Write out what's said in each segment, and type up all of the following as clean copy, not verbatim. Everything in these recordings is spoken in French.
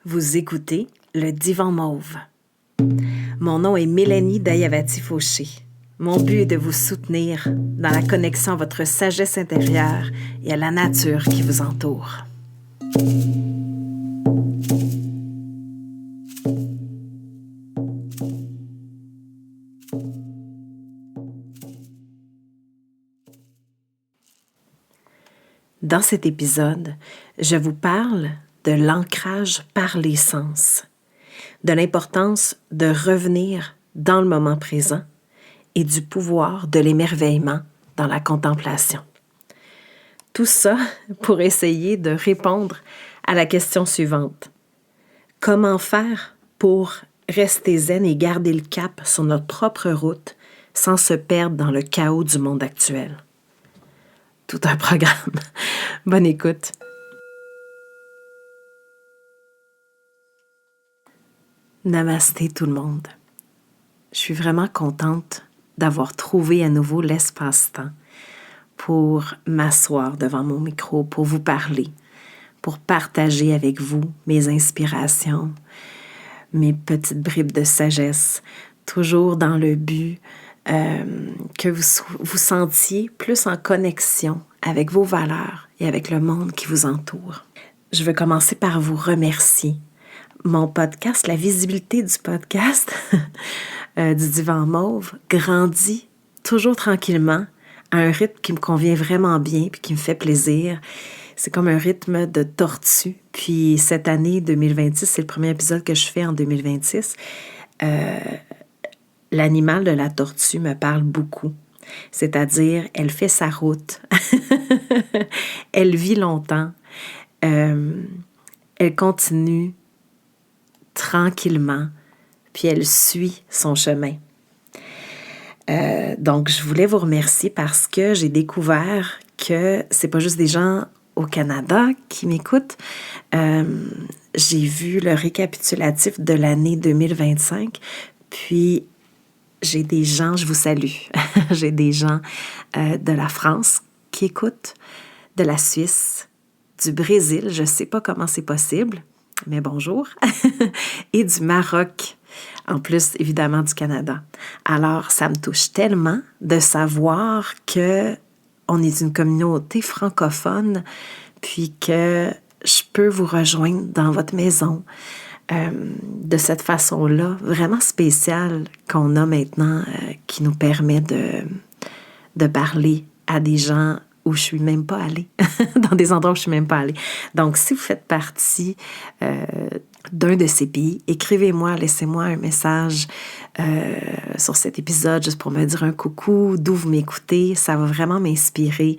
Vous écoutez Le Divan Mauve. Mon nom est Mélanie Dayavati-Fauché. Mon but est de vous soutenir dans la connexion à votre sagesse intérieure et à la nature qui vous entoure. Dans cet épisode, je vous parle de l'ancrage par les sens, de l'importance de revenir dans le moment présent et du pouvoir de l'émerveillement dans la contemplation. Tout ça pour essayer de répondre à la question suivante. Comment faire pour rester zen et garder le cap sur notre propre route sans se perdre dans le chaos du monde actuel? Tout un programme. Bonne écoute. Namasté tout le monde. Je suis vraiment contente d'avoir trouvé à nouveau l'espace-temps pour m'asseoir devant mon micro, pour vous parler, pour partager avec vous mes inspirations, mes petites bribes de sagesse, toujours dans le but que vous sentiez plus en connexion avec vos valeurs et avec le monde qui vous entoure. Je veux commencer par vous remercier. Mon podcast, la visibilité du podcast du Divan Mauve grandit toujours tranquillement à un rythme qui me convient vraiment bien puis qui me fait plaisir. C'est comme un rythme de tortue. Puis cette année 2026, c'est le premier épisode que je fais en 2026. L'animal de la tortue me parle beaucoup. C'est-à-dire, elle fait sa route. Elle vit longtemps. Elle continue tranquillement, puis elle suit son chemin. Donc, je voulais vous remercier parce que j'ai découvert que c'est pas juste des gens au Canada qui m'écoutent. J'ai vu le récapitulatif de l'année 2025, puis j'ai des gens, je vous salue, j'ai des gens de la France qui écoutent, de la Suisse, du Brésil, je sais pas comment c'est possible, mais bonjour, et du Maroc, en plus évidemment du Canada. Alors, ça me touche tellement de savoir que on est une communauté francophone, puis que je peux vous rejoindre dans votre maison de cette façon-là, vraiment spéciale qu'on a maintenant, qui nous permet de parler à des gens où je suis même pas allée, dans des endroits où je suis même pas allée. Donc, si vous faites partie d'un de ces pays, écrivez-moi, laissez-moi un message sur cet épisode juste pour me dire un coucou, d'où vous m'écoutez. Ça va vraiment m'inspirer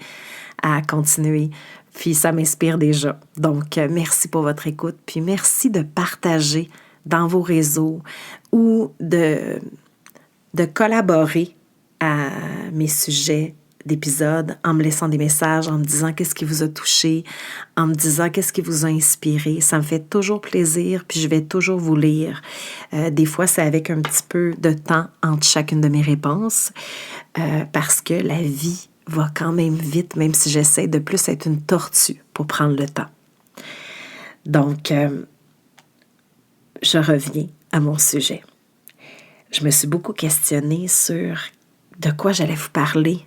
à continuer. Puis ça m'inspire déjà. Donc, merci pour votre écoute. Puis merci de partager dans vos réseaux ou de collaborer à mes sujets d'épisodes en me laissant des messages, en me disant qu'est-ce qui vous a touché, en me disant qu'est-ce qui vous a inspiré. Ça me fait toujours plaisir, puis je vais toujours vous lire. Des fois, c'est avec un petit peu de temps entre chacune de mes réponses, parce que la vie va quand même vite, même si j'essaie de plus être une tortue pour prendre le temps. Donc, je reviens à mon sujet. Je me suis beaucoup questionnée sur de quoi j'allais vous parler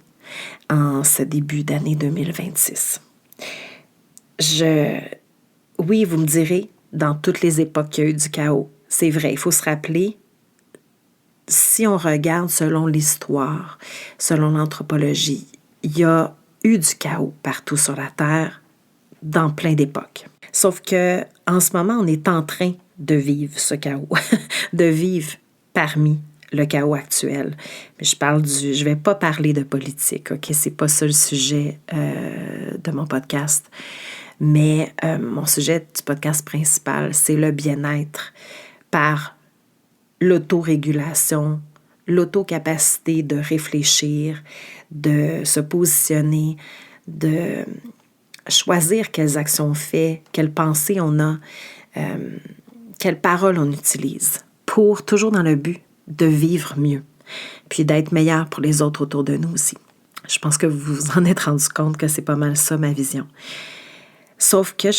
en ce début d'année 2026. Oui, vous me direz, dans toutes les époques, il y a eu du chaos. C'est vrai, il faut se rappeler, si on regarde selon l'histoire, selon l'anthropologie, il y a eu du chaos partout sur la Terre, dans plein d'époques. Sauf que en ce moment, on est en train de vivre ce chaos, de vivre parmi le chaos actuel. Mais je vais pas parler de politique, ok? C'est pas ça le sujet de mon podcast. Mais mon sujet du podcast principal, c'est le bien-être par l'autorégulation, l'autocapacité de réfléchir, de se positionner, de choisir quelles actions on fait, quelles pensées on a, quelles paroles on utilise, pour toujours dans le but de vivre mieux, puis d'être meilleur pour les autres autour de nous aussi. Je pense que vous vous en êtes rendu compte que c'est pas mal ça ma vision. Sauf que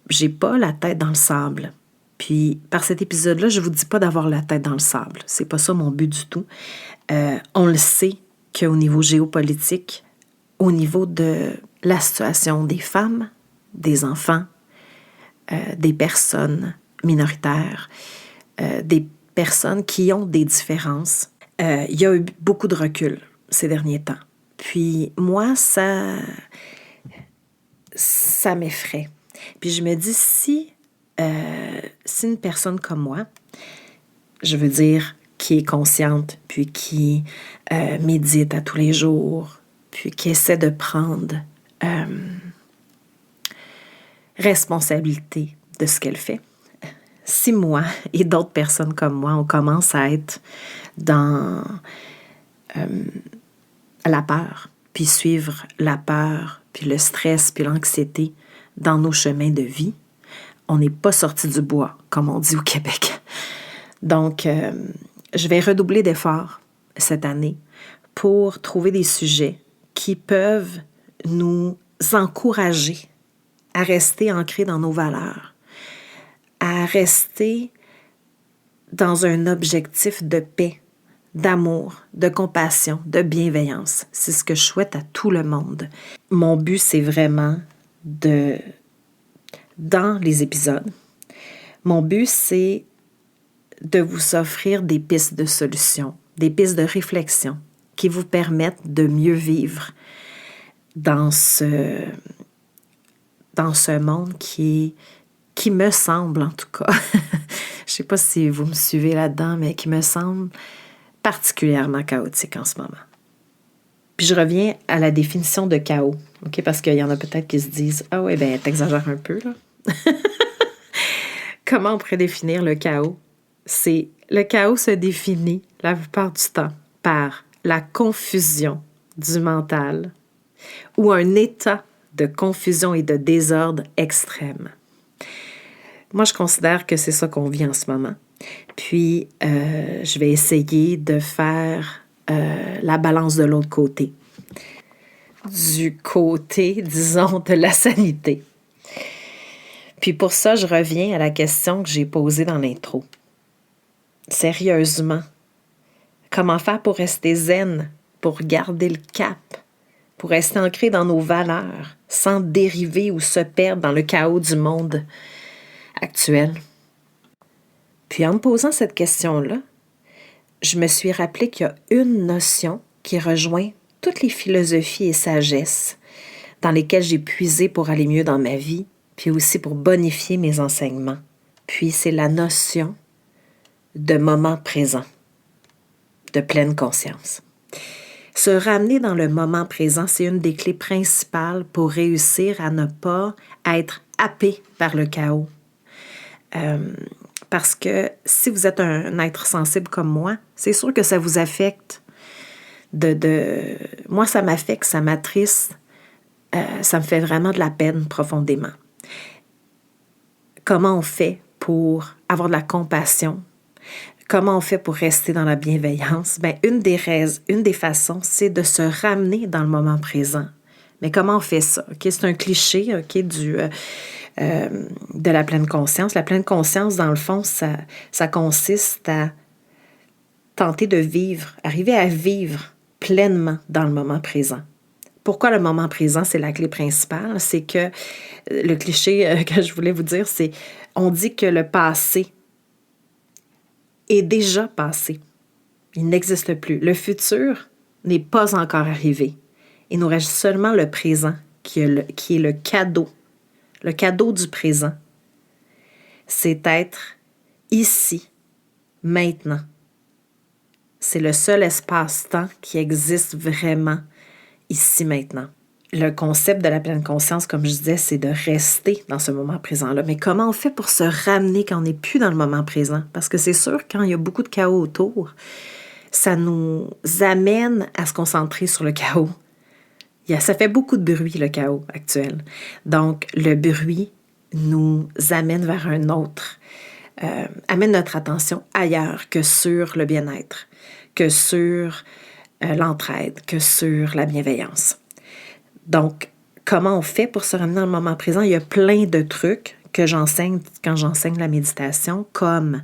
j'ai pas la tête dans le sable. Puis, par cet épisode-là, je ne vous dis pas d'avoir la tête dans le sable. C'est pas ça mon but du tout. On le sait qu'au niveau géopolitique, au niveau de la situation des femmes, des enfants, des personnes minoritaires, des personnes qui ont des différences, il y a eu beaucoup de recul ces derniers temps. Puis moi, ça m'effraie. Puis je me dis, si une personne comme moi, je veux dire, qui est consciente, puis qui médite à tous les jours, puis qui essaie de prendre responsabilité de ce qu'elle fait. Si moi et d'autres personnes comme moi, on commence à être dans la peur, puis suivre la peur, puis le stress, puis l'anxiété dans nos chemins de vie, on n'est pas sorti du bois, comme on dit au Québec. Donc, je vais redoubler d'efforts cette année pour trouver des sujets qui peuvent nous encourager à rester ancrés dans nos valeurs, à rester dans un objectif de paix, d'amour, de compassion, de bienveillance. C'est ce que je souhaite à tout le monde. Mon but, c'est vraiment dans les épisodes, mon but, c'est de vous offrir des pistes de solutions, des pistes de réflexion qui vous permettent de mieux vivre dans ce monde qui me semble, en tout cas, je ne sais pas si vous me suivez là-dedans, mais qui me semble particulièrement chaotique en ce moment. Puis je reviens à la définition de chaos, OK? Parce qu'il y en a peut-être qui se disent « Ah ouais, ben t'exagères un peu, là. » Comment on pourrait définir le chaos? Le chaos se définit la plupart du temps par la confusion du mental ou un état de confusion et de désordre extrême. Moi, je considère que c'est ça qu'on vit en ce moment. Puis, je vais essayer de faire la balance de l'autre côté. Du côté, disons, de la sanité. Puis pour ça, je reviens à la question que j'ai posée dans l'intro. Sérieusement, comment faire pour rester zen, pour garder le cap, pour rester ancré dans nos valeurs, sans dériver ou se perdre dans le chaos du monde actuel? Puis en me posant cette question-là, je me suis rappelé qu'il y a une notion qui rejoint toutes les philosophies et sagesses dans lesquelles j'ai puisé pour aller mieux dans ma vie, puis aussi pour bonifier mes enseignements. Puis c'est la notion de moment présent, de pleine conscience. Se ramener dans le moment présent, c'est une des clés principales pour réussir à ne pas être happé par le chaos. Parce que si vous êtes un être sensible comme moi, c'est sûr que ça vous affecte. Moi, ça m'affecte, ça m'attriste, ça me fait vraiment de la peine profondément. Comment on fait pour avoir de la compassion? Comment on fait pour rester dans la bienveillance? Bien, une des façons, c'est de se ramener dans le moment présent. Mais comment on fait ça? Okay? C'est un cliché, okay, de la pleine conscience. La pleine conscience, dans le fond, ça consiste à tenter de vivre, arriver à vivre pleinement dans le moment présent. Pourquoi le moment présent, c'est la clé principale? C'est que le cliché que je voulais vous dire, c'est on dit que le passé est déjà passé. Il n'existe plus. Le futur n'est pas encore arrivé. Il nous reste seulement le présent qui est le cadeau. Le cadeau du présent, c'est être ici, maintenant. C'est le seul espace-temps qui existe vraiment ici, maintenant. Le concept de la pleine conscience, comme je disais, c'est de rester dans ce moment présent-là. Mais comment on fait pour se ramener quand on n'est plus dans le moment présent? Parce que c'est sûr, quand il y a beaucoup de chaos autour, ça nous amène à se concentrer sur le chaos. Ça fait beaucoup de bruit, le chaos actuel. Donc, le bruit nous amène vers un autre, amène notre attention ailleurs que sur le bien-être, que sur l'entraide, que sur la bienveillance. Donc, comment on fait pour se ramener dans le moment présent? Il y a plein de trucs que j'enseigne quand j'enseigne la méditation, comme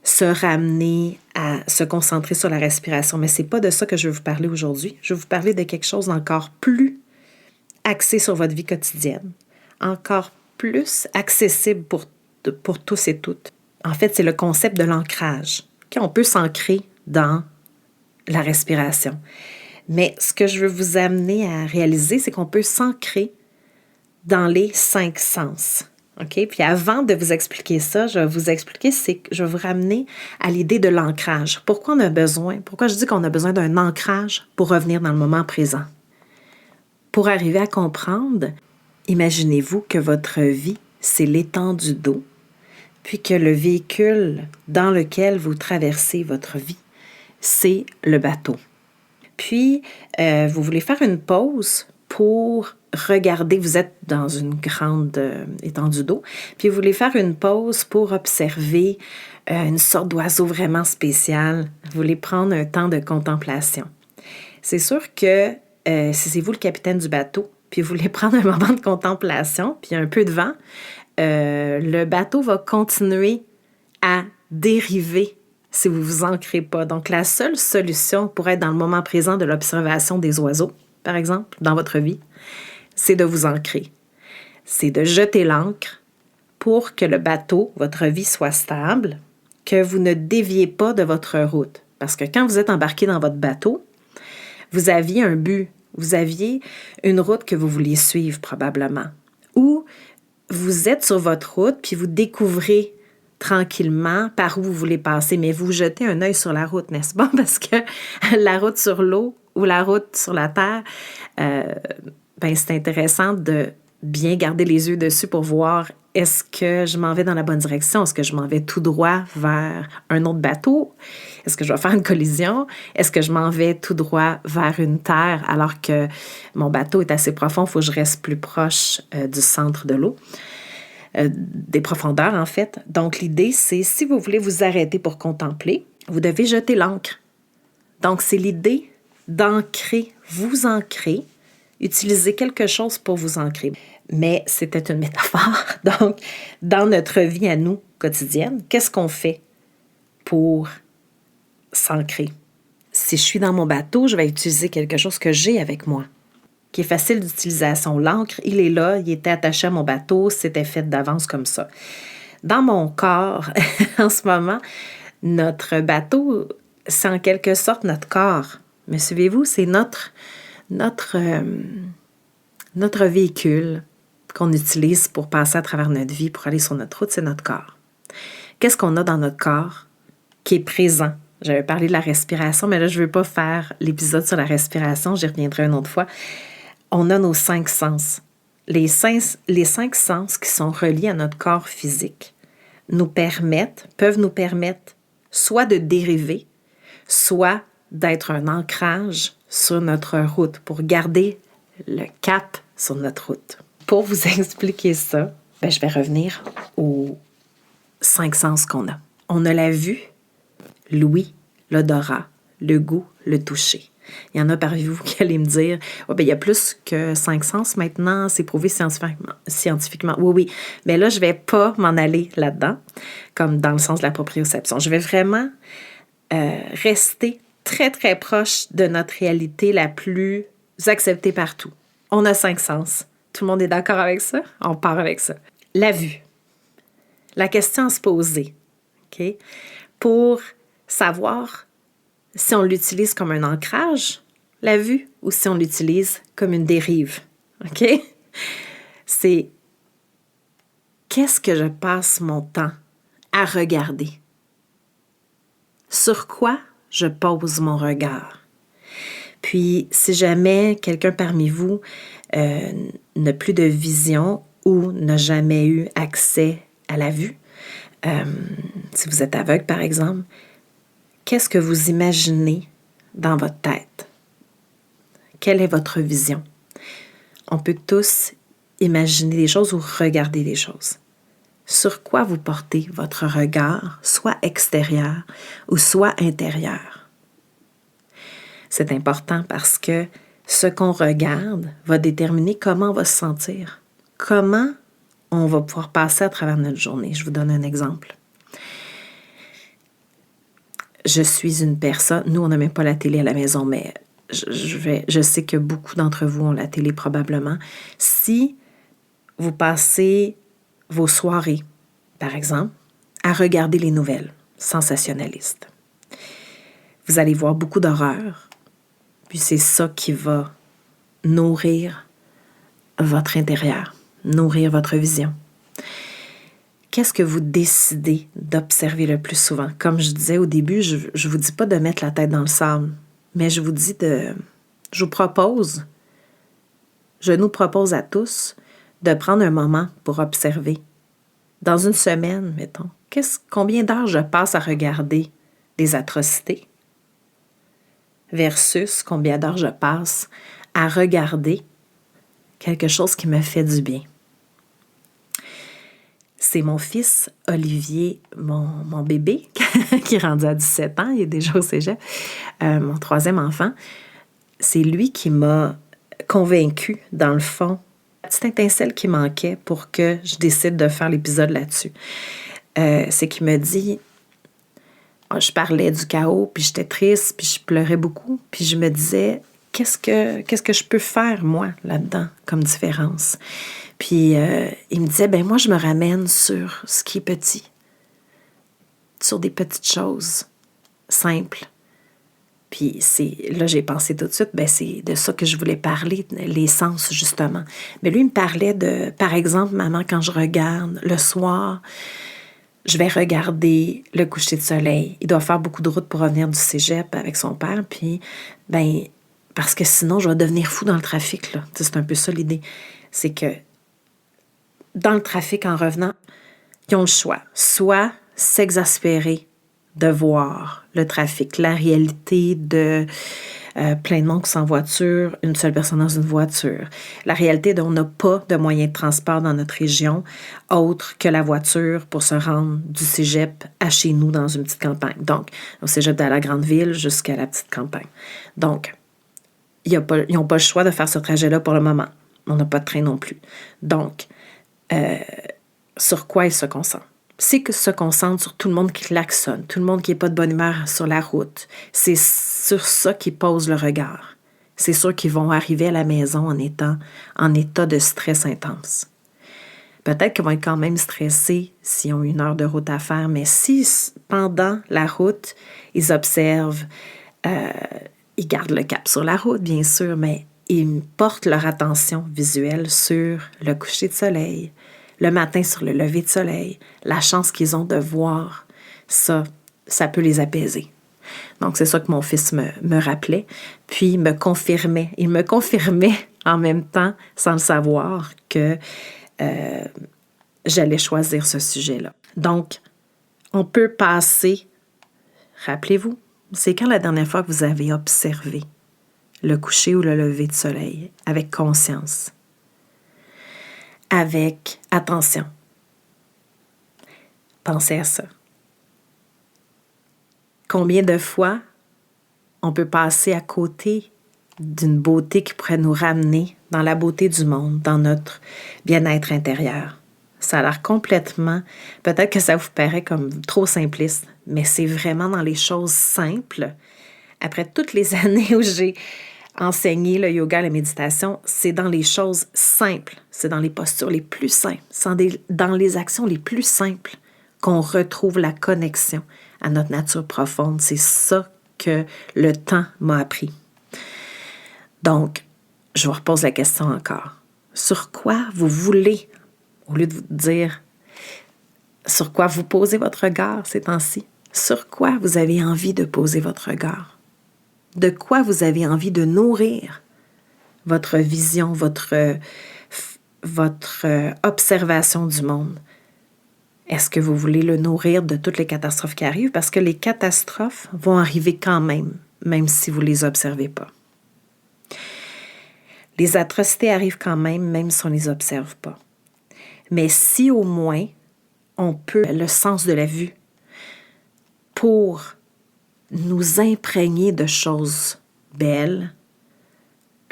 se ramener à se concentrer sur la respiration. Mais ce n'est pas de ça que je veux vous parler aujourd'hui. Je veux vous parler de quelque chose d'encore plus axé sur votre vie quotidienne, encore plus accessible pour tous et toutes. En fait, c'est le concept de l'ancrage. Okay? On peut s'ancrer dans la respiration. Mais ce que je veux vous amener à réaliser, c'est qu'on peut s'ancrer dans les 5 sens. OK? Puis avant de vous expliquer ça, je vais vous ramener à l'idée de l'ancrage. Pourquoi je dis qu'on a besoin d'un ancrage pour revenir dans le moment présent? Pour arriver à comprendre, imaginez-vous que votre vie, c'est l'étendue d'eau, puis que le véhicule dans lequel vous traversez votre vie, c'est le bateau. Puis, vous voulez faire une pause pour regarder, vous êtes dans une grande étendue d'eau, puis vous voulez faire une pause pour observer une sorte d'oiseau vraiment spécial. Vous voulez prendre un temps de contemplation. C'est sûr que si c'est vous le capitaine du bateau, puis vous voulez prendre un moment de contemplation, puis un peu de vent, le bateau va continuer à dériver si vous ne vous ancrez pas. Donc, la seule solution pour être dans le moment présent de l'observation des oiseaux, par exemple, dans votre vie, c'est de vous ancrer. C'est de jeter l'ancre pour que le bateau, votre vie, soit stable, que vous ne déviez pas de votre route. Parce que quand vous êtes embarqué dans votre bateau, vous aviez un but, vous aviez une route que vous vouliez suivre probablement. Ou vous êtes sur votre route, puis vous découvrez tranquillement par où vous voulez passer, mais vous jetez un œil sur la route, n'est-ce pas? Parce que la route sur l'eau ou la route sur la terre, c'est intéressant de bien garder les yeux dessus pour voir est-ce que je m'en vais dans la bonne direction? Est-ce que je m'en vais tout droit vers un autre bateau? Est-ce que je vais faire une collision? Est-ce que je m'en vais tout droit vers une terre alors que mon bateau est assez profond? Il faut que je reste plus proche du centre de l'eau, des profondeurs en fait. Donc l'idée, c'est si vous voulez vous arrêter pour contempler, vous devez jeter l'ancre. Donc c'est l'idée d'ancrer, vous ancrer, utiliser quelque chose pour vous ancrer. Mais c'était une métaphore. Donc, dans notre vie à nous, quotidienne, qu'est-ce qu'on fait pour s'ancrer? Si je suis dans mon bateau, je vais utiliser quelque chose que j'ai avec moi, qui est facile d'utilisation. L'ancre, il est là, il était attaché à mon bateau, c'était fait d'avance comme ça. Dans mon corps, en ce moment, notre bateau, c'est en quelque sorte notre corps. Mais suivez-vous, c'est notre véhicule qu'on utilise pour passer à travers notre vie, pour aller sur notre route, c'est notre corps. Qu'est-ce qu'on a dans notre corps qui est présent? J'avais parlé de la respiration, mais là, je ne veux pas faire l'épisode sur la respiration, j'y reviendrai une autre fois. On a nos 5 sens. Les 5 sens qui sont reliés à notre corps physique peuvent nous permettre soit de dériver, soit d'être un ancrage sur notre route pour garder le cap sur notre route. Pour vous expliquer ça, je vais revenir aux 5 sens qu'on a. On a la vue, l'ouïe, l'odorat, le goût, le toucher. Il y en a parmi vous qui allez me dire il y a plus que 5 sens maintenant, c'est prouvé scientifiquement. Oui, mais là, je ne vais pas m'en aller là-dedans, comme dans le sens de la proprioception. Je vais vraiment rester très, très proche de notre réalité la plus acceptée partout. On a 5 sens. Tout le monde est d'accord avec ça? On part avec ça. La vue. La question à se poser, OK? Pour savoir si on l'utilise comme un ancrage, la vue, ou si on l'utilise comme une dérive, OK? C'est qu'est-ce que je passe mon temps à regarder? Sur quoi je pose mon regard? Puis, si jamais quelqu'un parmi vous n'a plus de vision ou n'a jamais eu accès à la vue, si vous êtes aveugle, par exemple, qu'est-ce que vous imaginez dans votre tête? Quelle est votre vision? On peut tous imaginer des choses ou regarder des choses. Sur quoi vous portez votre regard, soit extérieur ou soit intérieur? C'est important parce que ce qu'on regarde va déterminer comment on va se sentir. Comment on va pouvoir passer à travers notre journée. Je vous donne un exemple. Je suis une personne, nous on n'a même pas la télé à la maison, mais je sais que beaucoup d'entre vous ont la télé probablement. Si vous passez vos soirées, par exemple, à regarder les nouvelles sensationnalistes, vous allez voir beaucoup d'horreur, puis c'est ça qui va nourrir votre intérieur, nourrir votre vision. Qu'est-ce que vous décidez d'observer le plus souvent? Comme je disais au début, je ne vous dis pas de mettre la tête dans le sable, mais je vous nous propose à tous de prendre un moment pour observer. Dans une semaine, mettons, combien d'heures je passe à regarder des atrocités versus combien d'heures je passe à regarder quelque chose qui me fait du bien. C'est mon fils, Olivier, mon bébé, qui est rendu à 17 ans, il est déjà au cégep, mon 3e enfant. C'est lui qui m'a convaincue, dans le fond, la petite étincelle qui manquait pour que je décide de faire l'épisode là-dessus. C'est qu'il me dit, je parlais du chaos, puis j'étais triste, puis je pleurais beaucoup, puis je me disais, qu'est-ce que je peux faire, moi, là-dedans, comme différence? Puis il me disait, moi, je me ramène sur ce qui est petit, sur des petites choses simples. Puis là, j'ai pensé tout de suite, c'est de ça que je voulais parler, les sens, justement. Mais lui, il me parlait de, par exemple, maman, quand je regarde le soir, je vais regarder le coucher de soleil. Il doit faire beaucoup de route pour revenir du cégep avec son père, puis, parce que sinon, je vais devenir fou dans le trafic, là. C'est un peu ça l'idée. C'est que dans le trafic, en revenant, ils ont le choix. Soit s'exaspérer de voir le trafic, la réalité de plein de monde qui sont en voiture, une seule personne dans une voiture. La réalité on n'a pas de moyens de transport dans notre région autre que la voiture pour se rendre du cégep à chez nous dans une petite campagne. Donc, au cégep de la grande ville jusqu'à la petite campagne. Donc, ils n'ont pas le choix de faire ce trajet-là pour le moment. On n'a pas de train non plus. Donc, sur quoi ils se concentrent? C'est que se concentre sur tout le monde qui klaxonne, tout le monde qui n'est pas de bonne humeur sur la route. C'est sur ça qu'ils posent le regard. C'est sûr qu'ils vont arriver à la maison en étant en état de stress intense. Peut-être qu'ils vont être quand même stressés s'ils ont 1 heure de route à faire, mais si pendant la route, ils observent, ils gardent le cap sur la route, bien sûr, mais ils portent leur attention visuelle sur le coucher de soleil, le matin sur le lever de soleil, la chance qu'ils ont de voir, ça peut les apaiser. Donc, c'est ça que mon fils me rappelait, puis me confirmait. Il me confirmait en même temps, sans le savoir, que j'allais choisir ce sujet-là. Donc, on peut passer, rappelez-vous, c'est quand la dernière fois que vous avez observé le coucher ou le lever de soleil avec conscience, avec attention. Pensez à ça. Combien de fois on peut passer à côté d'une beauté qui pourrait nous ramener dans la beauté du monde, dans notre bien-être intérieur? Ça a l'air complètement, peut-être que ça vous paraît comme trop simpliste, mais c'est vraiment dans les choses simples. Après toutes les années où j'ai enseigné le yoga, la méditation, c'est dans les choses simples, c'est dans les postures les plus simples, dans les actions les plus simples qu'on retrouve la connexion à notre nature profonde. C'est ça que le temps m'a appris. Donc, je vous repose la question encore. Sur quoi vous voulez, au lieu de vous dire sur quoi vous posez votre regard ces temps-ci, sur quoi vous avez envie de poser votre regard? De quoi vous avez envie de nourrir votre vision, votre observation du monde? Est-ce que vous voulez le nourrir de toutes les catastrophes qui arrivent? Parce que les catastrophes vont arriver quand même si vous ne les observez pas. Les atrocités arrivent quand même si on ne les observe pas. Mais si au moins on peut, le sens de la vue, pour nous imprégner de choses belles,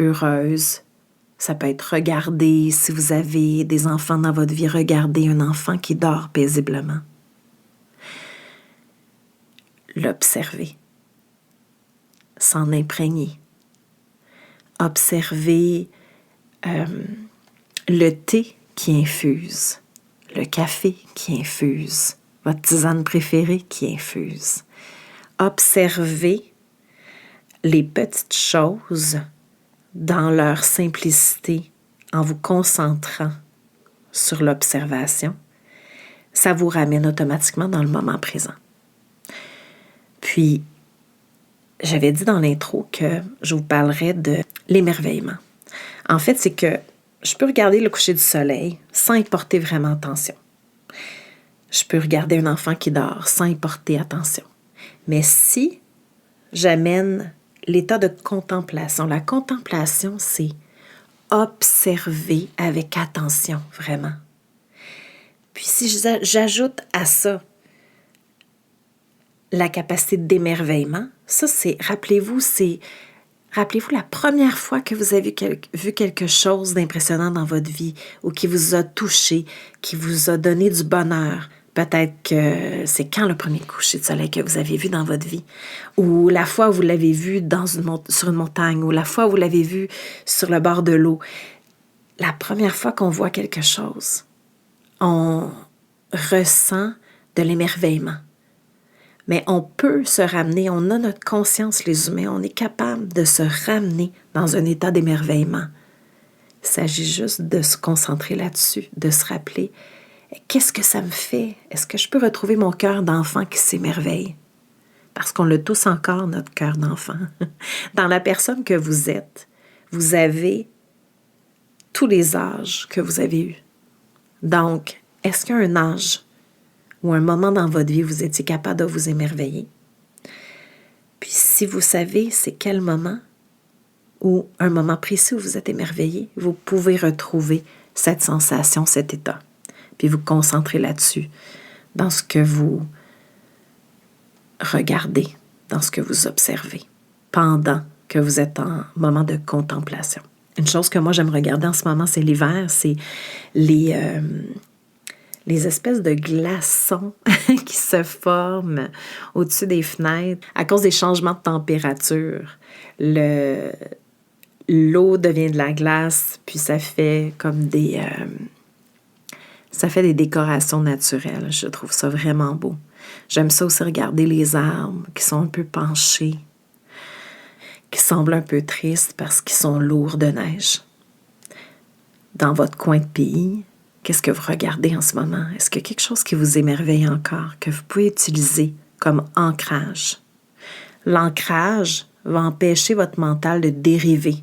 heureuses, Ça peut être regarder, si vous avez des enfants dans votre vie, regarder un enfant qui dort paisiblement. L'observer, s'en imprégner. Observer le thé qui infuse, le café qui infuse, votre tisane préférée qui infuse. Observer les petites choses dans leur simplicité en vous concentrant sur l'observation. Ça vous ramène automatiquement dans le moment présent. Puis, j'avais dit dans l'intro que je vous parlerais de l'émerveillement. En fait, c'est que je peux regarder le coucher du soleil sans y porter vraiment attention. Je peux regarder un enfant qui dort sans y porter attention. Mais si j'amène l'état de contemplation, la contemplation, c'est observer avec attention, vraiment. Puis si j'ajoute à ça la capacité d'émerveillement, ça c'est, rappelez-vous la première fois que vous avez vu quelque chose d'impressionnant dans votre vie ou qui vous a touché, qui vous a donné du bonheur. Peut-être que c'est quand le premier coucher de soleil que vous avez vu dans votre vie, ou la fois où vous l'avez vu sur une montagne, ou la fois où vous l'avez vu sur le bord de l'eau. La première fois qu'on voit quelque chose, on ressent de l'émerveillement. Mais on peut se ramener, on a notre conscience, les humains, on est capable de se ramener dans un état d'émerveillement. Il s'agit juste de se concentrer là-dessus, de se rappeler qu'est-ce que ça me fait? Est-ce que je peux retrouver mon cœur d'enfant qui s'émerveille? Parce qu'on l'a tous encore, notre cœur d'enfant. Dans la personne que vous êtes, vous avez tous les âges que vous avez eus. Donc, est-ce qu'il y a un âge ou un moment dans votre vie où vous étiez capable de vous émerveiller? Puis si vous savez c'est quel moment ou un moment précis où vous êtes émerveillé, vous pouvez retrouver cette sensation, cet état. Puis vous concentrez là-dessus, dans ce que vous regardez, dans ce que vous observez, pendant que vous êtes en moment de contemplation. Une chose que moi j'aime regarder en ce moment, c'est l'hiver, c'est les espèces de glaçons qui se forment au-dessus des fenêtres à cause des changements de température. L'eau devient de la glace, puis ça fait comme des décorations naturelles. Je trouve ça vraiment beau. J'aime ça aussi regarder les arbres qui sont un peu penchés, qui semblent un peu tristes parce qu'ils sont lourds de neige. Dans votre coin de pays, qu'est-ce que vous regardez en ce moment? Est-ce qu'il y a quelque chose qui vous émerveille encore, que vous pouvez utiliser comme ancrage? L'ancrage va empêcher votre mental de dériver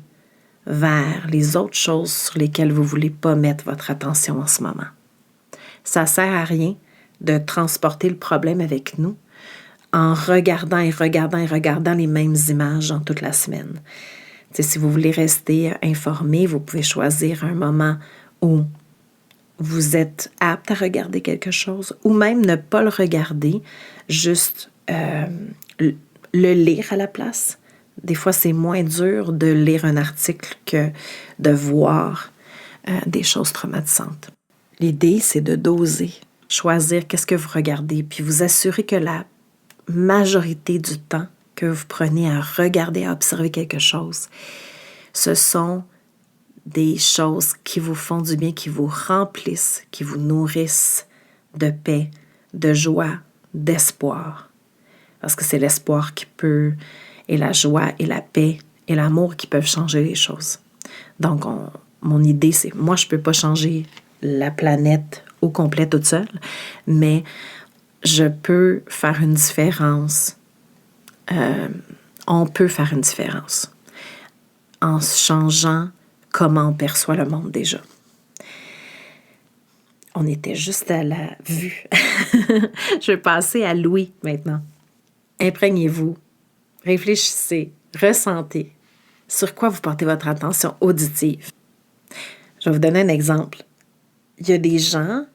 vers les autres choses sur lesquelles vous ne voulez pas mettre votre attention en ce moment. Ça ne sert à rien de transporter le problème avec nous en regardant et regardant et regardant les mêmes images dans toute la semaine. Si vous voulez rester informé, vous pouvez choisir un moment où vous êtes apte à regarder quelque chose ou même ne pas le regarder, juste le lire à la place. Des fois, c'est moins dur de lire un article que de voir des choses traumatisantes. L'idée, c'est de doser, choisir qu'est-ce que vous regardez, puis vous assurer que la majorité du temps que vous prenez à regarder, à observer quelque chose, ce sont des choses qui vous font du bien, qui vous remplissent, qui vous nourrissent de paix, de joie, d'espoir. Parce que c'est l'espoir qui peut, et la joie, et la paix, et l'amour qui peuvent changer les choses. Donc, mon idée, c'est, moi, je ne peux pas changer la planète au complet toute seule, mais je peux faire une différence. On peut faire une différence en changeant comment on perçoit le monde déjà. On était juste à la vue. Je vais passer à l'ouïe maintenant. Imprégnez-vous, réfléchissez, ressentez sur quoi vous portez votre attention auditive. Je vais vous donner un exemple. Il y a des gens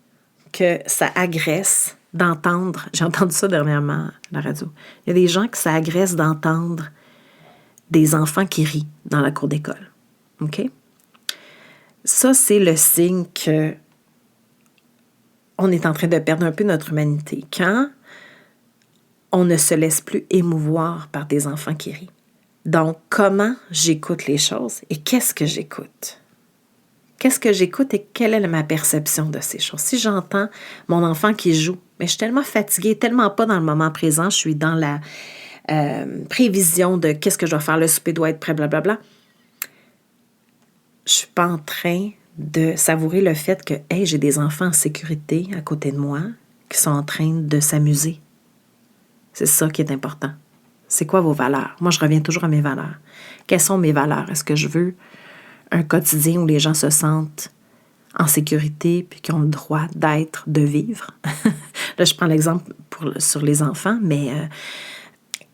que ça agresse d'entendre, j'ai entendu ça dernièrement à la radio, il y a des gens que ça agresse d'entendre des enfants qui rient dans la cour d'école. OK? Ça, c'est le signe que on est en train de perdre un peu notre humanité. Quand on ne se laisse plus émouvoir par des enfants qui rient. Donc, comment j'écoute les choses et qu'est-ce que j'écoute? Qu'est-ce que j'écoute et quelle est ma perception de ces choses? Si j'entends mon enfant qui joue, mais je suis tellement fatiguée, tellement pas dans le moment présent, je suis dans la prévision de qu'est-ce que je dois faire, le souper doit être prêt, blablabla. Je suis pas en train de savourer le fait que, hey, j'ai des enfants en sécurité à côté de moi qui sont en train de s'amuser. C'est ça qui est important. C'est quoi vos valeurs? Moi, je reviens toujours à mes valeurs. Quelles sont mes valeurs? Est-ce que je veux un quotidien où les gens se sentent en sécurité puis qui ont le droit d'être, de vivre? Là, je prends l'exemple sur les enfants, mais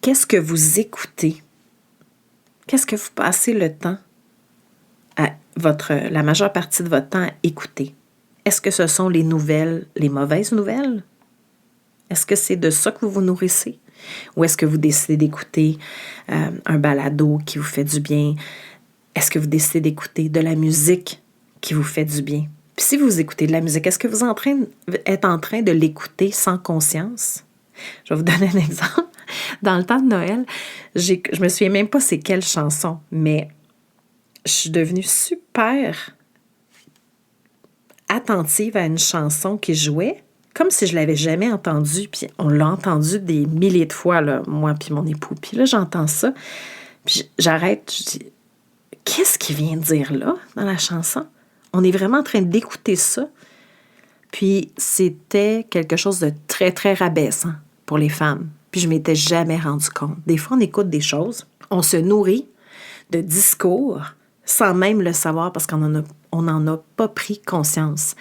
qu'est-ce que vous écoutez? Qu'est-ce que vous passez le temps la majeure partie de votre temps à écouter? Est-ce que ce sont les nouvelles, les mauvaises nouvelles? Est-ce que c'est de ça que vous vous nourrissez? Ou est-ce que vous décidez d'écouter un balado qui vous fait du bien? Est-ce que vous décidez d'écouter de la musique qui vous fait du bien? Puis si vous écoutez de la musique, est-ce que vous êtes en train de l'écouter sans conscience? Je vais vous donner un exemple. Dans le temps de Noël, je me souviens même pas c'est quelle chanson, mais je suis devenue super attentive à une chanson qui jouait, comme si je l'avais jamais entendue. Puis on l'a entendue des milliers de fois, là, moi puis mon époux. Puis là, j'entends ça, puis j'arrête, je dis, qu'est-ce qu'il vient de dire là, dans la chanson? On est vraiment en train d'écouter ça. Puis c'était quelque chose de très, très rabaissant pour les femmes. Puis je m'étais jamais rendu compte. Des fois, on écoute des choses, on se nourrit de discours sans même le savoir parce qu'on n'en a pas pris conscience.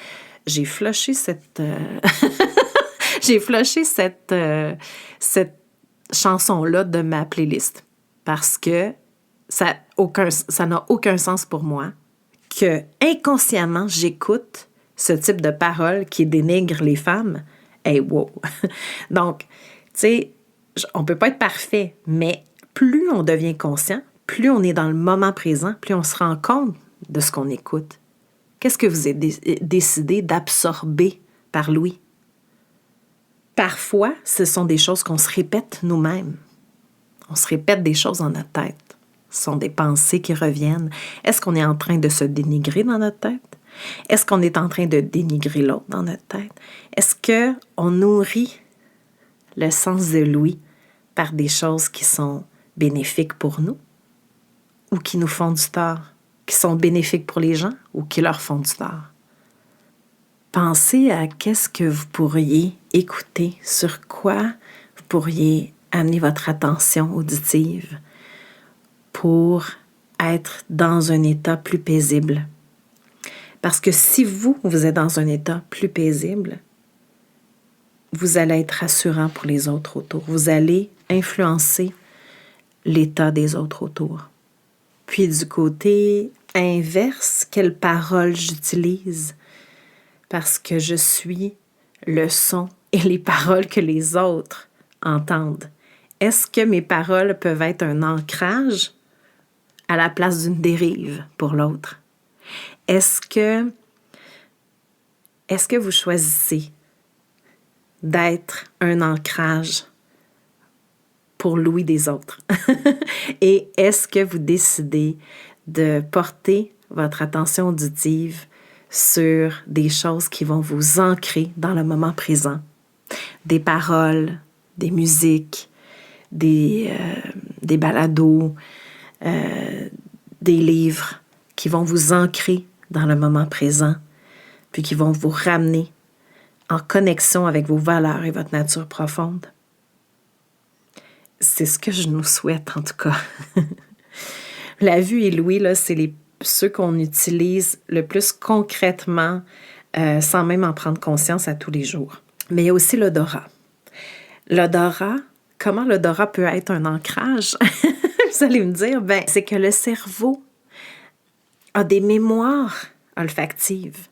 J'ai flushé cette chanson-là de ma playlist parce que ça n'a aucun sens pour moi que inconsciemment j'écoute ce type de paroles qui dénigrent les femmes. Hey, wow! Donc, tu sais, on peut pas être parfait, mais plus on devient conscient, plus on est dans le moment présent, plus on se rend compte de ce qu'on écoute. Qu'est-ce que vous avez décidé d'absorber par l'ouïe? Parfois, ce sont des choses qu'on se répète nous-mêmes. On se répète des choses dans notre tête. Ce sont des pensées qui reviennent. Est-ce qu'on est en train de se dénigrer dans notre tête? Est-ce qu'on est en train de dénigrer l'autre dans notre tête? Est-ce qu'on nourrit le sens de l'ouïe par des choses qui sont bénéfiques pour nous ou qui nous font du tort, qui sont bénéfiques pour les gens ou qui leur font du tort? Pensez à qu'est-ce que vous pourriez écouter, sur quoi vous pourriez amener votre attention auditive pour être dans un état plus paisible. Parce que si vous êtes dans un état plus paisible, vous allez être rassurant pour les autres autour. Vous allez influencer l'état des autres autour. Puis du côté inverse, quelles paroles j'utilise? Parce que je suis le son et les paroles que les autres entendent. Est-ce que mes paroles peuvent être un ancrage à la place d'une dérive pour l'autre? Est-ce que vous choisissez d'être un ancrage pour l'ouïe des autres? Et est-ce que vous décidez de porter votre attention auditive sur des choses qui vont vous ancrer dans le moment présent? Des paroles, des musiques, des balados, des livres qui vont vous ancrer dans le moment présent, puis qui vont vous ramener en connexion avec vos valeurs et votre nature profonde. C'est ce que je nous souhaite, en tout cas. La vue et l'ouïe, là, c'est ceux qu'on utilise le plus concrètement, sans même en prendre conscience à tous les jours. Mais il y a aussi l'odorat. L'odorat, comment l'odorat peut être un ancrage? Vous allez me dire, c'est que le cerveau a des mémoires olfactives.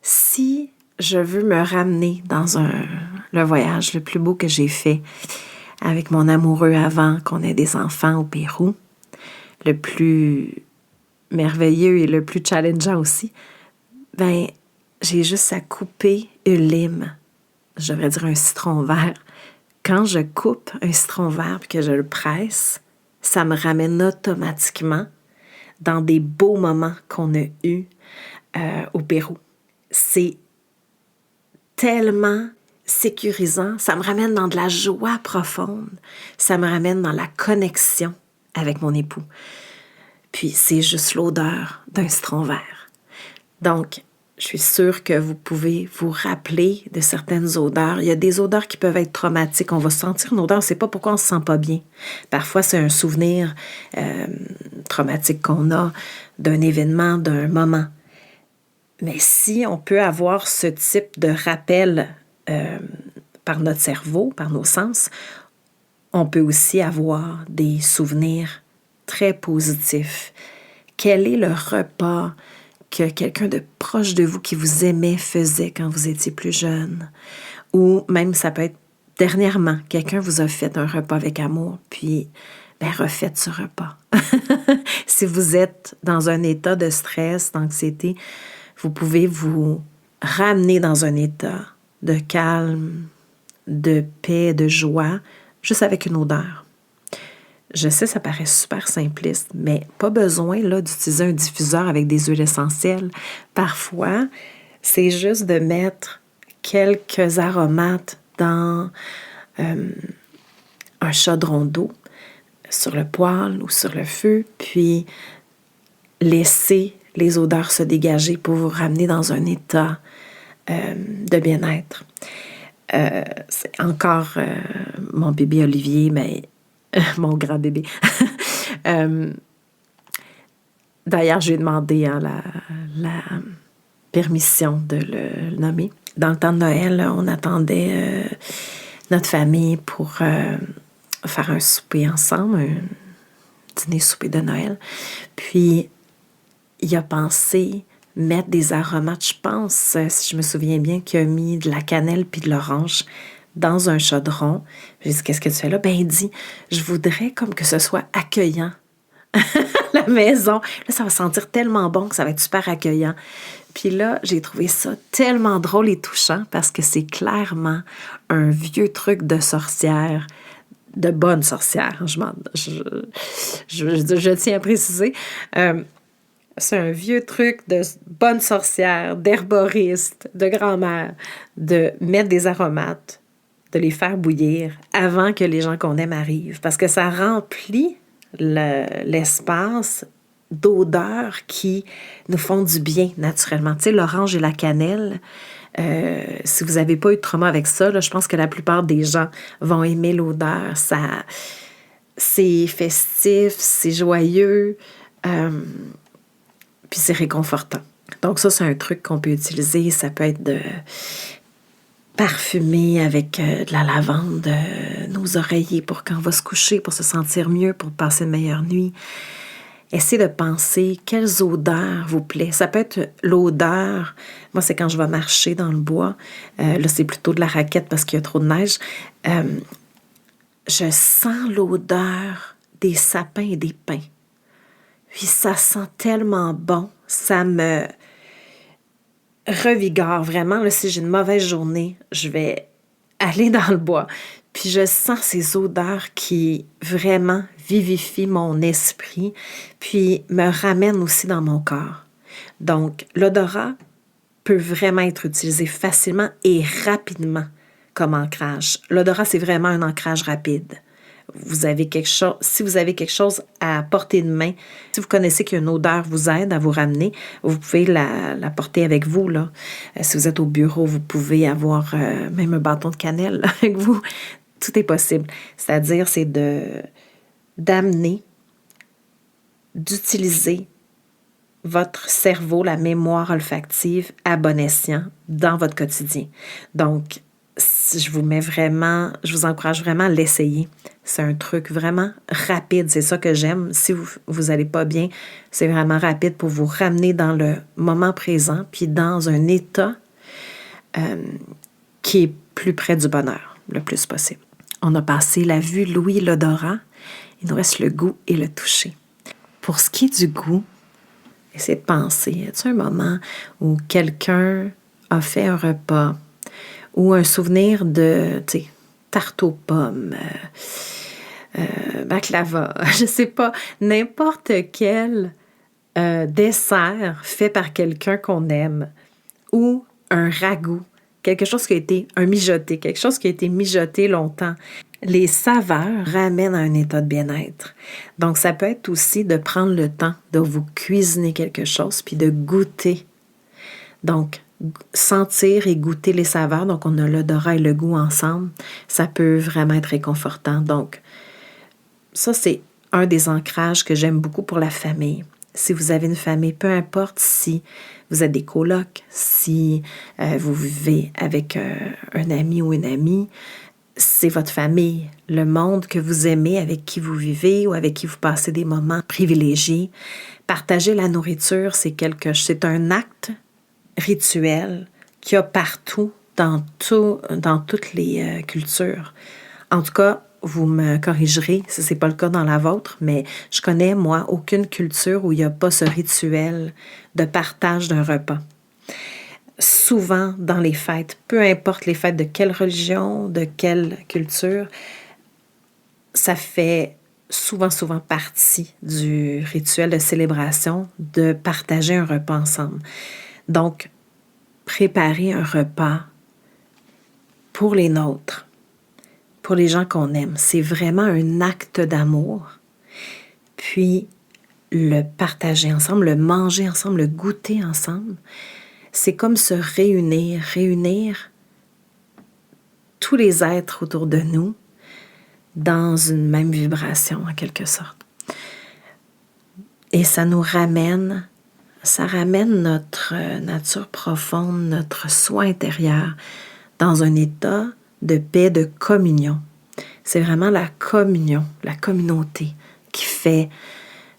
Si je veux me ramener dans le voyage le plus beau que j'ai fait avec mon amoureux avant qu'on ait des enfants au Pérou, le plus merveilleux et le plus challengeant aussi, ben j'ai juste à couper une lime. Je devrais dire un citron vert. Quand je coupe un citron vert et que je le presse, ça me ramène automatiquement dans des beaux moments qu'on a eus au Pérou. C'est tellement sécurisant, ça me ramène dans de la joie profonde, ça me ramène dans la connexion avec mon époux. Puis c'est juste l'odeur d'un citron vert. Donc, je suis sûre que vous pouvez vous rappeler de certaines odeurs. Il y a des odeurs qui peuvent être traumatiques. On va sentir une odeur, on ne sait pas pourquoi on ne se sent pas bien. Parfois, c'est un souvenir traumatique qu'on a d'un événement, d'un moment. Mais si on peut avoir ce type de rappel par notre cerveau, par nos sens, on peut aussi avoir des souvenirs très positifs. Quel est le repas que quelqu'un de proche de vous qui vous aimait faisait quand vous étiez plus jeune? Ou même, ça peut être dernièrement, quelqu'un vous a fait un repas avec amour, puis refaites ce repas. Si vous êtes dans un état de stress, d'anxiété, vous pouvez vous ramener dans un état de calme, de paix, de joie, juste avec une odeur. Je sais, ça paraît super simpliste, mais pas besoin là, d'utiliser un diffuseur avec des huiles essentielles. Parfois, c'est juste de mettre quelques aromates dans un chaudron d'eau, sur le poêle ou sur le feu, puis laisser les odeurs se dégager pour vous ramener dans un état de bien-être. C'est encore mon bébé Olivier, mais mon grand bébé. D'ailleurs, je lui ai demandé la permission de le nommer. Dans le temps de Noël, on attendait notre famille pour faire un souper ensemble, un dîner-souper de Noël. Puis, il a pensé mettre des aromates, je pense, si je me souviens bien, qu'il a mis de la cannelle puis de l'orange dans un chaudron. J'ai dit, qu'est-ce que tu fais là? Ben, il dit, je voudrais comme que ce soit accueillant. La maison. Là, ça va sentir tellement bon que ça va être super accueillant. Puis là, j'ai trouvé ça tellement drôle et touchant parce que c'est clairement un vieux truc de sorcière, de bonne sorcière. Je tiens à préciser. C'est un vieux truc de bonne sorcière, d'herboriste, de grand-mère, de mettre des aromates, de les faire bouillir avant que les gens qu'on aime arrivent. Parce que ça remplit l'espace d'odeurs qui nous font du bien naturellement. Tu sais, l'orange et la cannelle, si vous n'avez pas eu de trauma avec ça, là, je pense que la plupart des gens vont aimer l'odeur. C'est festif, c'est joyeux, puis c'est réconfortant. Donc ça, c'est un truc qu'on peut utiliser. Ça peut être de parfumer avec de la lavande nos oreillers pour quand on va se coucher, pour se sentir mieux, pour passer une meilleure nuit. Essayez de penser quelles odeurs vous plaît. Ça peut être l'odeur. Moi, c'est quand je vais marcher dans le bois. Là, c'est plutôt de la raquette parce qu'il y a trop de neige. Je sens l'odeur des sapins et des pins. Puis ça sent tellement bon. Ça me revigore vraiment. Là, si j'ai une mauvaise journée, je vais aller dans le bois. Puis je sens ces odeurs qui vraiment vivifient mon esprit, puis me ramènent aussi dans mon corps. Donc, l'odorat peut vraiment être utilisé facilement et rapidement comme ancrage. L'odorat, c'est vraiment un ancrage rapide. Vous avez quelque chose, si vous avez quelque chose à portée de main, si vous connaissez qu'une odeur vous aide à vous ramener, vous pouvez la porter avec vous, là. Si vous êtes au bureau, vous pouvez avoir même un bâton de cannelle là, avec vous. Tout est possible. C'est-à-dire, c'est d'amener, d'utiliser votre cerveau, la mémoire olfactive à bon escient dans votre quotidien. Donc, je vous encourage vraiment à l'essayer. C'est un truc vraiment rapide. C'est ça que j'aime. Si vous allez pas bien, c'est vraiment rapide pour vous ramener dans le moment présent puis dans un état qui est plus près du bonheur, le plus possible. On a passé la vue, l'ouïe, l'odorat. Il nous reste le goût et le toucher. Pour ce qui est du goût, Essayez de penser, y a-t-il un moment où quelqu'un a fait un repas ou un souvenir de, tu sais, tarte aux pommes, baklava, je sais pas, n'importe quel dessert fait par quelqu'un qu'on aime ou un ragoût, quelque chose qui a été un mijoté, quelque chose qui a été mijoté longtemps. Les saveurs ramènent à un état de bien-être. Donc, ça peut être aussi de prendre le temps de vous cuisiner quelque chose puis de goûter. Donc, sentir et goûter les saveurs, donc on a l'odorat et le goût ensemble, ça peut vraiment être réconfortant. Donc, ça, c'est un des ancrages que j'aime beaucoup pour la famille. Si vous avez une famille, peu importe si vous êtes des colocs, si vous vivez avec un ami ou une amie, c'est votre famille, le monde que vous aimez, avec qui vous vivez ou avec qui vous passez des moments privilégiés. Partager la nourriture, c'est un acte rituel qu'il y a partout, dans toutes les cultures. En tout cas, vous me corrigerez si ce n'est pas le cas dans la vôtre, mais je connais, moi, aucune culture où il n'y a pas ce rituel de partage d'un repas. Souvent, dans les fêtes, peu importe les fêtes de quelle religion, de quelle culture, ça fait souvent partie du rituel de célébration de partager un repas ensemble. Donc, préparer un repas pour les nôtres, pour les gens qu'on aime, c'est vraiment un acte d'amour. Puis, le partager ensemble, le manger ensemble, le goûter ensemble, c'est comme se réunir tous les êtres autour de nous dans une même vibration, en quelque sorte. Et ça ramène notre nature profonde, notre soi intérieur dans un état de paix, de communion. C'est vraiment la communion, la communauté qui fait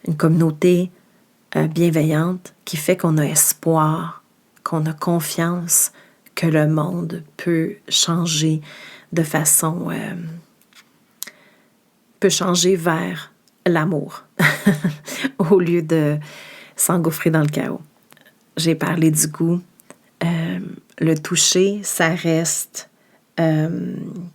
une communauté bienveillante, qui fait qu'on a espoir, qu'on a confiance que le monde peut changer de façon... peut changer vers l'amour au lieu de s'engouffrer dans le chaos. J'ai parlé du goût. Le toucher, ça reste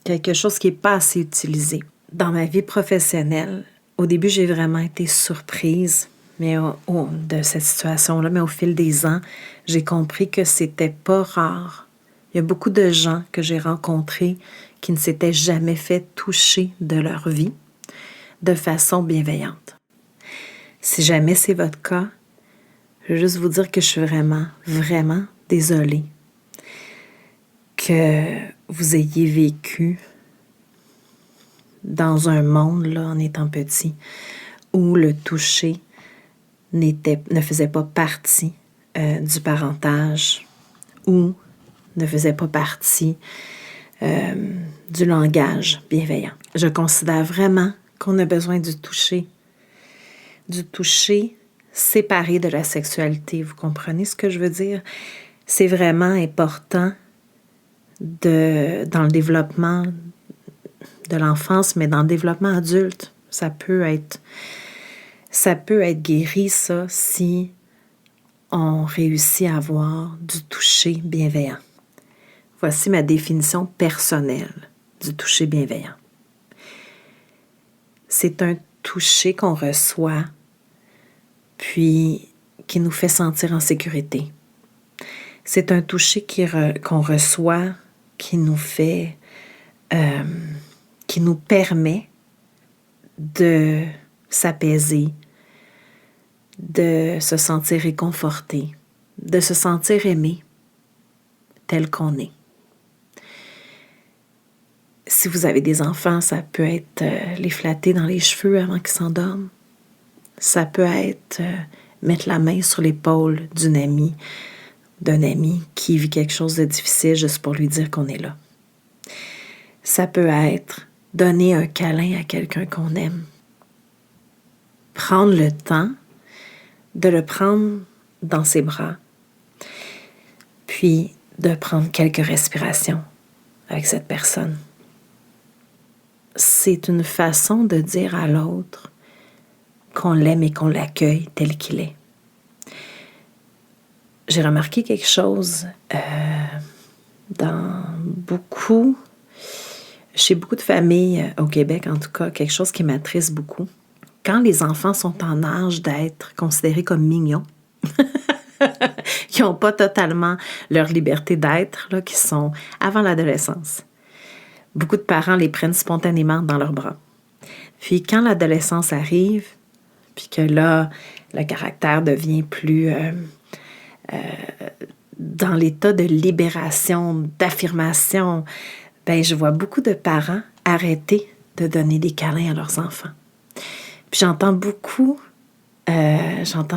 quelque chose qui n'est pas assez utilisé. Dans ma vie professionnelle, au début, j'ai vraiment été surprise de cette situation-là, mais au fil des ans, j'ai compris que c'était pas rare. Il y a beaucoup de gens que j'ai rencontrés qui ne s'étaient jamais fait toucher de leur vie de façon bienveillante. Si jamais c'est votre cas, je veux juste vous dire que je suis vraiment désolée que vous ayez vécu dans un monde, là, en étant petit, où le toucher ne faisait pas partie du parentage ou ne faisait pas partie du langage bienveillant. Je considère vraiment qu'on a besoin du toucher séparé de la sexualité. Vous comprenez ce que je veux dire? C'est vraiment important dans le développement de l'enfance, mais dans le développement adulte. Ça peut être guéri, ça, si on réussit à avoir du toucher bienveillant. Voici ma définition personnelle du toucher bienveillant. C'est un toucher qu'on reçoit, puis qui nous fait sentir en sécurité. C'est un toucher qu'on reçoit, qui nous fait, qui nous permet de s'apaiser, de se sentir réconforté, de se sentir aimé tel qu'on est. Si vous avez des enfants, ça peut être les flatter dans les cheveux avant qu'ils s'endorment. Ça peut être mettre la main sur l'épaule d'un ami qui vit quelque chose de difficile juste pour lui dire qu'on est là. Ça peut être donner un câlin à quelqu'un qu'on aime. Prendre le temps de le prendre dans ses bras, puis de prendre quelques respirations avec cette personne. C'est une façon de dire à l'autre qu'on l'aime et qu'on l'accueille tel qu'il est. j'ai remarqué quelque chose chez beaucoup de familles au Québec, en tout cas, quelque chose qui m'attriste beaucoup. Quand les enfants sont en âge d'être considérés comme mignons, qui n'ont pas totalement leur liberté d'être, là, qui sont avant l'adolescence, beaucoup de parents les prennent spontanément dans leurs bras. Puis quand l'adolescence arrive, puis que là, le caractère devient plus dans l'état de libération, d'affirmation, ben je vois beaucoup de parents arrêter de donner des câlins à leurs enfants. Puis j'entends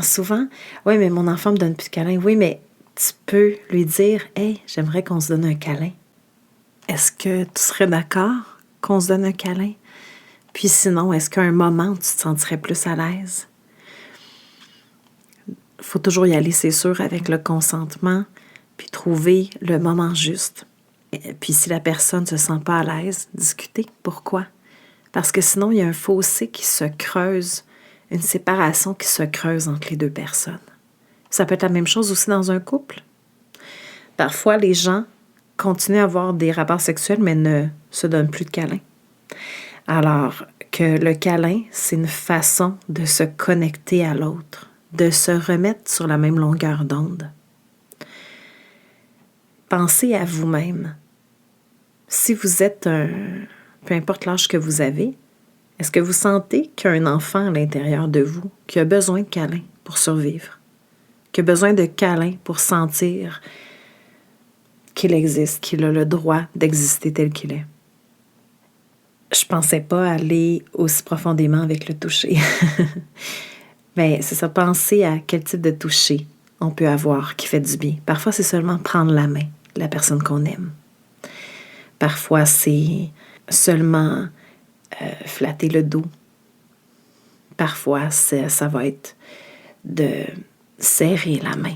souvent, « Oui, mais mon enfant me donne plus de câlins. » Oui, mais tu peux lui dire, « Hey, j'aimerais qu'on se donne un câlin. Est-ce que tu serais d'accord qu'on se donne un câlin? Puis sinon, est-ce qu'à un moment, tu te sentirais plus à l'aise? » Il faut toujours y aller, c'est sûr, avec le consentement, puis trouver le moment juste. Et puis si la personne ne se sent pas à l'aise, discuter. Pourquoi? Parce que sinon, il y a un fossé qui se creuse, une séparation qui se creuse entre les deux personnes. Ça peut être la même chose aussi dans un couple. Parfois, les gens continuent à avoir des rapports sexuels, mais ne se donnent plus de câlins. Alors que le câlin, c'est une façon de se connecter à l'autre, de se remettre sur la même longueur d'onde. Pensez à vous-même. Si vous êtes peu importe l'âge que vous avez, est-ce que vous sentez qu'il y a un enfant à l'intérieur de vous qui a besoin de câlin pour survivre, qui a besoin de câlin pour sentir qu'il existe, qu'il a le droit d'exister tel qu'il est? Je pensais pas aller aussi profondément avec le toucher. Mais c'est ça, penser à quel type de toucher on peut avoir qui fait du bien. Parfois, c'est seulement prendre la main de la personne qu'on aime. Parfois, c'est seulement flatter le dos. Parfois, ça va être de serrer la main.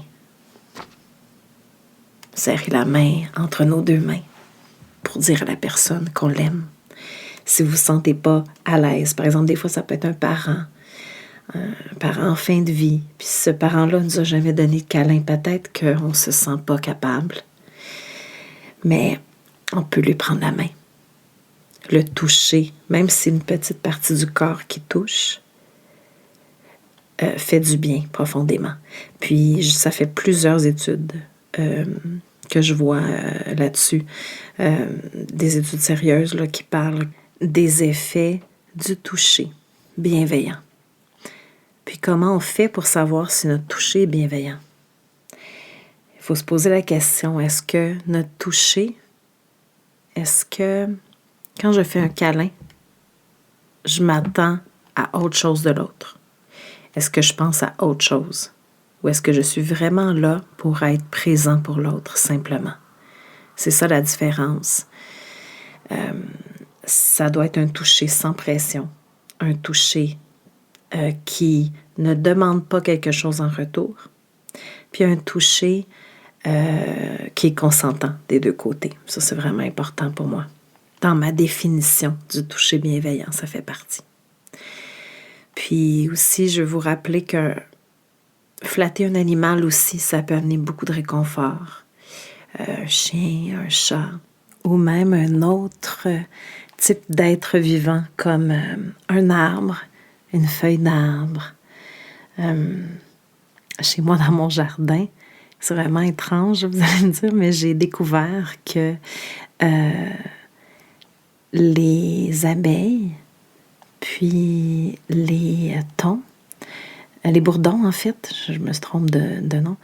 Serrer la main entre nos deux mains pour dire à la personne qu'on l'aime. Si vous ne vous sentez pas à l'aise, par exemple, des fois, ça peut être un parent en fin de vie, puis ce parent-là ne nous a jamais donné de câlin, peut-être qu'on ne se sent pas capable. Mais on peut lui prendre la main, le toucher, même si c'est une petite partie du corps qui touche, fait du bien profondément. Puis ça fait plusieurs études que je vois là-dessus, des études sérieuses là, qui parlent des effets du toucher bienveillant. Puis comment on fait pour savoir si notre toucher est bienveillant? Il faut se poser la question, est-ce que notre toucher, est-ce que quand je fais un câlin, je m'attends à autre chose de l'autre? Est-ce que je pense à autre chose? Ou est-ce que je suis vraiment là pour être présent pour l'autre, simplement? C'est ça la différence. Ça doit être un toucher sans pression, un toucher qui ne demande pas quelque chose en retour, puis un toucher qui est consentant des deux côtés. Ça, c'est vraiment important pour moi. Dans ma définition du toucher bienveillant, ça fait partie. Puis aussi, je veux vous rappeler que flatter un animal aussi, ça peut amener beaucoup de réconfort. Un chien, un chat, ou même un autre type d'être vivant comme un arbre, une feuille d'arbre. Chez moi, dans mon jardin, c'est vraiment étrange, vous allez me dire, mais j'ai découvert que les abeilles, puis les thons, les bourdons en fait, je me trompe de nom,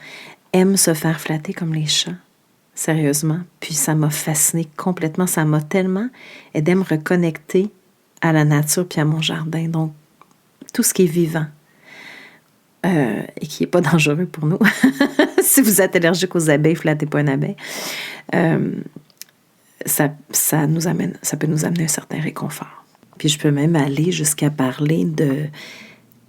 aiment se faire flatter comme les chats. Sérieusement. Puis ça m'a fascinée complètement. Ça m'a tellement aidé à me reconnecter à la nature puis à mon jardin. Donc, tout ce qui est vivant et qui n'est pas dangereux pour nous. Si vous êtes allergique aux abeilles, flattez pas une abeille. Ça peut nous amener un certain réconfort. Puis je peux même aller jusqu'à parler de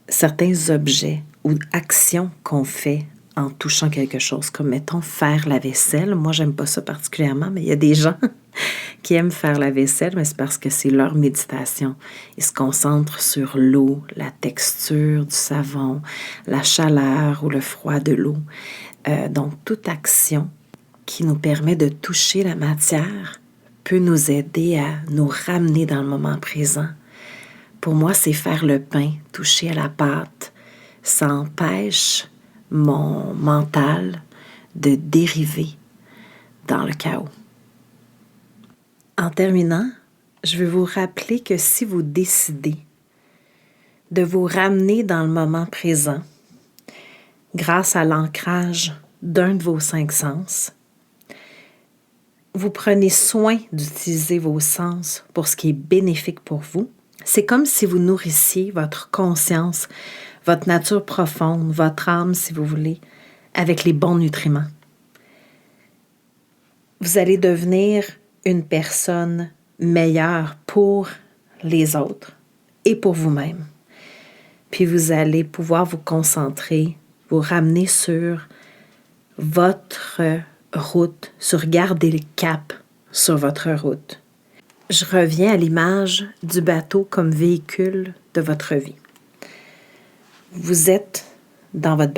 certains objets ou actions qu'on fait en touchant quelque chose, comme mettons faire la vaisselle. Moi, j'aime pas ça particulièrement, mais il y a des gens qui aiment faire la vaisselle, mais c'est parce que c'est leur méditation. Ils se concentrent sur l'eau, la texture du savon, la chaleur ou le froid de l'eau. Donc, toute action qui nous permet de toucher la matière peut nous aider à nous ramener dans le moment présent. Pour moi, c'est faire le pain, toucher à la pâte. Ça empêche mon mental de dériver dans le chaos. En terminant, je veux vous rappeler que si vous décidez de vous ramener dans le moment présent grâce à l'ancrage d'un de vos 5 sens, vous prenez soin d'utiliser vos sens pour ce qui est bénéfique pour vous. C'est comme si vous nourrissiez votre conscience, votre nature profonde, votre âme, si vous voulez, avec les bons nutriments. Vous allez devenir une personne meilleure pour les autres et pour vous-même. Puis vous allez pouvoir vous concentrer, vous ramener sur votre route, sur garder le cap sur votre route. Je reviens à l'image du bateau comme véhicule de votre vie. Vous êtes dans votre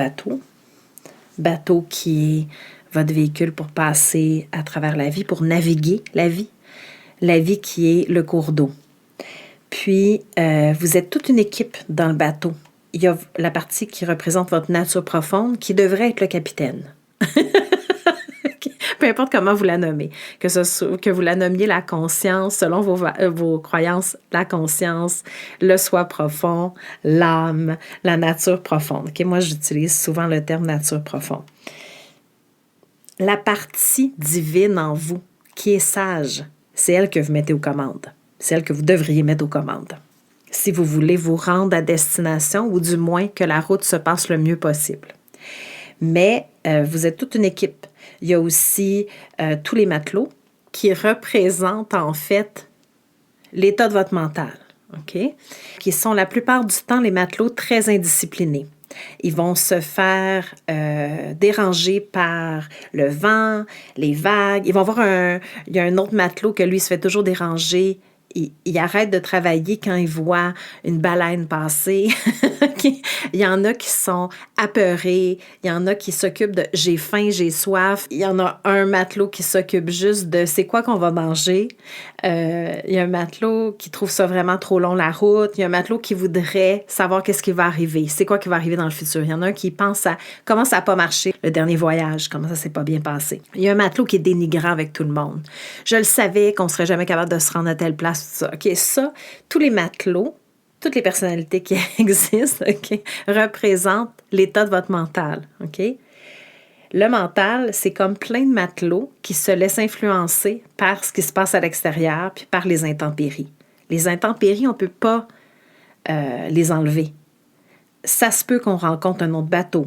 bateau qui est votre véhicule pour passer à travers la vie, pour naviguer la vie qui est le cours d'eau. Puis, vous êtes toute une équipe dans le bateau. Il y a la partie qui représente votre nature profonde qui devrait être le capitaine. Peu importe comment vous la nommez, que vous la nommiez la conscience, selon vos croyances, la conscience, le soi profond, l'âme, la nature profonde. Okay? Moi, j'utilise souvent le terme nature profonde. La partie divine en vous, qui est sage, c'est elle que vous mettez aux commandes. C'est elle que vous devriez mettre aux commandes. Si vous voulez vous rendre à destination, ou du moins que la route se passe le mieux possible. Mais vous êtes toute une équipe. Il y a aussi tous les matelots qui représentent en fait l'état de votre mental, OK? Qui sont la plupart du temps les matelots très indisciplinés. Ils vont se faire déranger par le vent, les vagues. Il y a un autre matelot que lui se fait toujours déranger. Il arrête de travailler quand il voit une baleine passer. Il y en a qui sont apeurés. Il y en a qui s'occupent de « j'ai faim, j'ai soif ». Il y en a un matelot qui s'occupe juste de « c'est quoi qu'on va manger ». Il y a un matelot qui trouve ça vraiment trop long la route. Il y a un matelot qui voudrait savoir qu'est-ce qui va arriver. C'est quoi qui va arriver dans le futur. Il y en a un qui pense à comment ça n'a pas marché le dernier voyage, comment ça s'est pas bien passé. Il y a un matelot qui est dénigrant avec tout le monde. Je le savais qu'on serait jamais capable de se rendre à telle place. Ça. OK, ça, tous les matelots, toutes les personnalités qui existent, OK, représentent l'état de votre mental, OK? Le mental, c'est comme plein de matelots qui se laissent influencer par ce qui se passe à l'extérieur puis par les intempéries. Les intempéries, on ne peut pas les enlever. Ça se peut qu'on rencontre un autre bateau,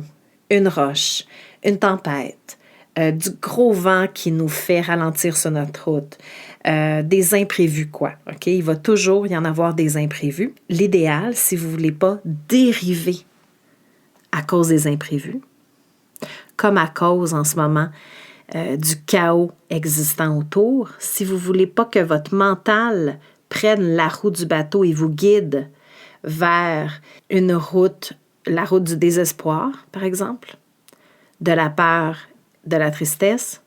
une roche, une tempête, du gros vent qui nous fait ralentir sur notre route, des imprévus, quoi. OK? Il va toujours y en avoir des imprévus. L'idéal, si vous ne voulez pas dériver à cause des imprévus, comme à cause en ce moment du chaos existant autour, si vous ne voulez pas que votre mental prenne la roue du bateau et vous guide vers une route, la route du désespoir, par exemple, de la peur, de la tristesse,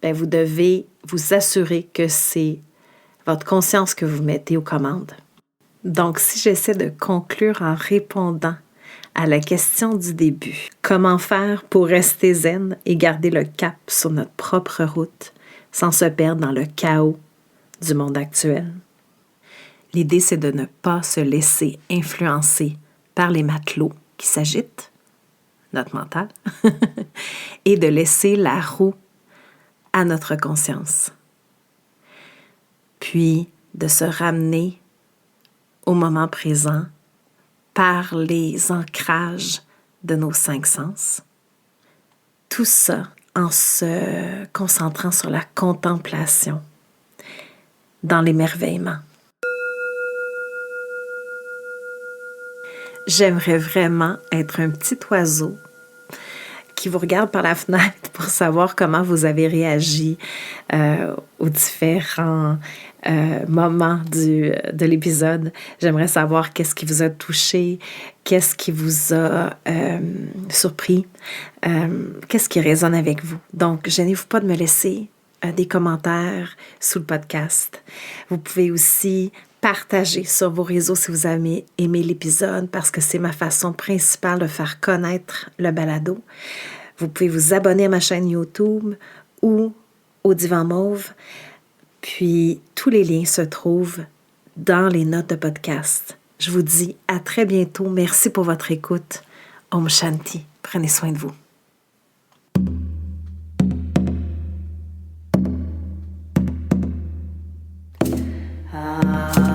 bien, vous devez vous assurer que c'est votre conscience que vous mettez aux commandes. Donc, si j'essaie de conclure en répondant à la question du début, comment faire pour rester zen et garder le cap sur notre propre route sans se perdre dans le chaos du monde actuel? L'idée, c'est de ne pas se laisser influencer par les matelots qui s'agitent, notre mental, et de laisser la roue à notre conscience. Puis de se ramener au moment présent par les ancrages de nos 5 sens. Tout ça en se concentrant sur la contemplation, dans l'émerveillement. J'aimerais vraiment être un petit oiseau qui vous regardent par la fenêtre pour savoir comment vous avez réagi aux différents moments de l'épisode. J'aimerais savoir qu'est-ce qui vous a touché, qu'est-ce qui vous a surpris, qu'est-ce qui résonne avec vous. Donc, gênez-vous pas de me laisser des commentaires sous le podcast. Vous pouvez aussi partager sur vos réseaux si vous avez aimé l'épisode parce que c'est ma façon principale de faire connaître le balado. Vous pouvez vous abonner à ma chaîne YouTube ou au Divan Mauve. Puis, tous les liens se trouvent dans les notes de podcast. Je vous dis à très bientôt. Merci pour votre écoute. Om Shanti. Prenez soin de vous. Ah.